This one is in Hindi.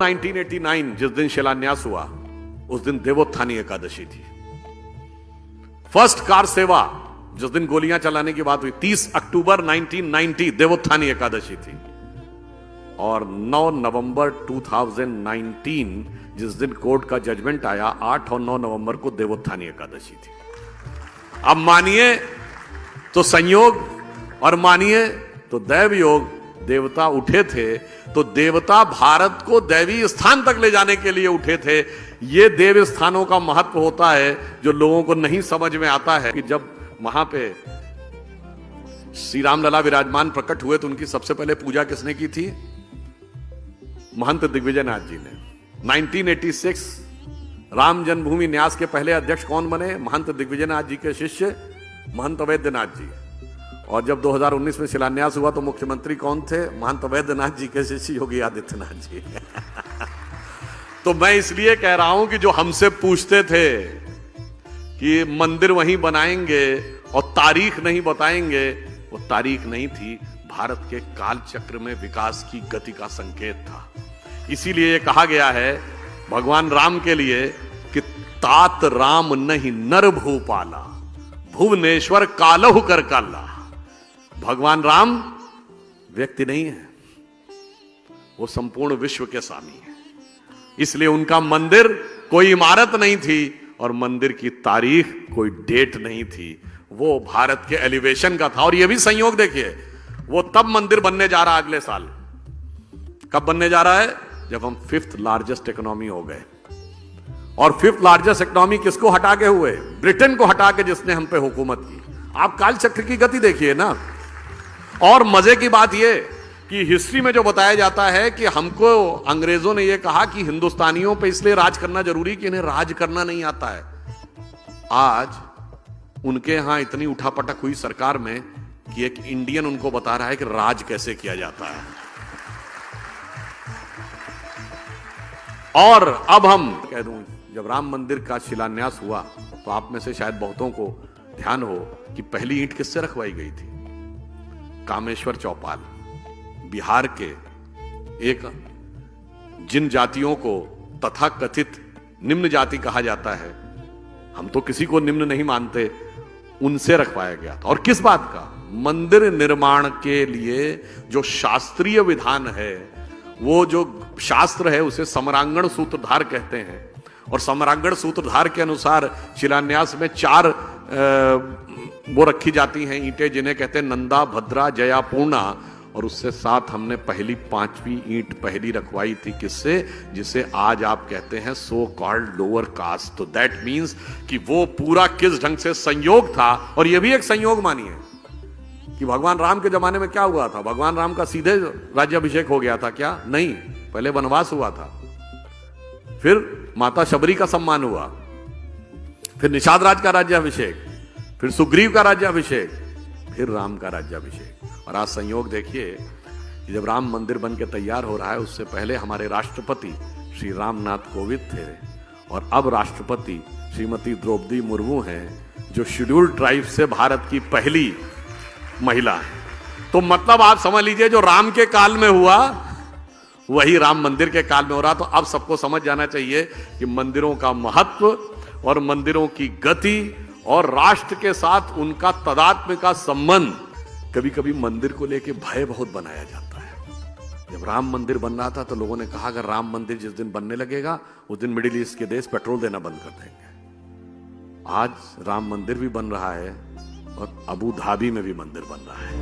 1989 जिस दिन शिलान्यास हुआ उस दिन देवोत्थानी एकादशी थी। फर्स्ट कार सेवा जिस दिन गोलियां चलाने की बात हुई 30 अक्टूबर 1990 देवोत्थानी एकादशी थी। और 9 नवंबर 2019 जिस दिन कोर्ट का जजमेंट आया 8 और 9 नवंबर को देवोत्थानी एकादशी थी। अब मानिए तो संयोग और मानिए तो दैव योग। देवता उठे थे तो देवता भारत को दैवी स्थान तक ले जाने के लिए उठे थे। ये देव स्थानों का महत्व होता है जो लोगों को नहीं समझ में आता है कि जब वहां पे श्री राम लला विराजमान प्रकट हुए तो उनकी सबसे पहले पूजा किसने की थी? महंत दिग्विजयनाथ जी ने। 1986 राम जन्मभूमि न्यास के पहले अध्यक्ष कौन बने? महंत दिग्विजयनाथ जी के शिष्य महंत अवैधनाथ जी। और जब 2019 में शिलान्यास हुआ तो मुख्यमंत्री कौन थे? महंत अवैधनाथ जी के शिष्य योगी आदित्यनाथ जी। तो मैं इसलिए कह रहा हूं कि जो हमसे पूछते थे कि मंदिर वहीं बनाएंगे और तारीख नहीं बताएंगे, वो तारीख नहीं थी, भारत के काल चक्र में विकास की गति का संकेत था। इसीलिए ये कहा गया है भगवान राम के लिए कि तात राम नहीं नर भूपाला, भुवनेश्वर कालहु कर काला। भगवान राम व्यक्ति नहीं है, वो संपूर्ण विश्व के स्वामी है। इसलिए उनका मंदिर कोई इमारत नहीं थी और मंदिर की तारीख कोई डेट नहीं थी, वो भारत के एलिवेशन का था। और ये भी संयोग देखिए, वो तब मंदिर बनने जा रहा है अगले साल। कब बनने जा रहा है? जब हम 5th लार्जेस्ट इकोनॉमी हो गए। और 5th लार्जेस्ट इकोनॉमी किसको हटा के हुए? ब्रिटेन को हटा के, जिसने हम पे हुकूमत की। आप काल चक्र की गति देखिए ना। और मजे की बात यह कि हिस्ट्री में जो बताया जाता है कि हमको अंग्रेजों ने यह कहा कि हिंदुस्तानियों पे इसलिए राज करना जरूरी कि इन्हें राज करना नहीं आता है। आज उनके यहां इतनी उठापटक हुई सरकार में कि एक इंडियन उनको बता रहा है कि राज कैसे किया जाता है। और अब हम कह दूं, जब राम मंदिर का शिलान्यास हुआ तो आप में से शायद बहुतों को ध्यान हो कि पहली ईंट किससे रखवाई गई थी? कामेश्वर चौपाल, बिहार के एक जिन जातियों को तथाकथित निम्न जाति कहा जाता है, हम तो किसी को निम्न नहीं मानते, उनसे रखवाया गया था। और किस बात का? मंदिर निर्माण के लिए जो शास्त्रीय विधान है, वो जो शास्त्र है उसे समरांगण सूत्रधार कहते हैं। और समरांगण सूत्रधार के अनुसार शिलान्यास में 4 वो रखी जाती हैं ईंटें, जिन्हें कहते हैं नंदा, भद्रा, जया, पूर्णा। और उससे साथ हमने पहली 5वीं ईंट पहली रखवाई थी। किससे? जिसे आज आप कहते हैं सो कॉल्ड लोअर कास्ट। तो दैट मीन्स कि वो पूरा किस ढंग से संयोग था। और यह भी एक संयोग मानिए कि भगवान राम के जमाने में क्या हुआ था? भगवान राम का सीधे राज्याभिषेक हो गया था क्या? नहीं, पहले वनवास हुआ था, फिर माता शबरी का सम्मान हुआ, फिर निषाद राज का राज्याभिषेक, फिर सुग्रीव का राज्याभिषेक, फिर राम का राज्याभिषेक। और आज संयोग देखिए कि जब राम मंदिर बन के तैयार हो रहा है, उससे पहले हमारे राष्ट्रपति श्री रामनाथ कोविंद थे और अब राष्ट्रपति श्रीमती द्रौपदी मुर्मू हैं, जो शेड्यूल्ड ट्राइब से भारत की पहली महिला है। तो मतलब आप समझ लीजिए, जो राम के काल में हुआ वही राम मंदिर के काल में हो रहा। तो अब सबको समझ जाना चाहिए कि मंदिरों का महत्व और मंदिरों की गति और राष्ट्र के साथ उनका तादात्म्य का संबंध, कभी कभी मंदिर को लेकर भय बहुत बनाया जाता है। जब राम मंदिर बन रहा था तो लोगों ने कहा अगर राम मंदिर जिस दिन बनने लगेगा उस दिन मिडिल ईस्ट के देश पेट्रोल देना बंद कर देंगे। आज राम मंदिर भी बन रहा है और अबू धाबी में भी मंदिर बन रहा है।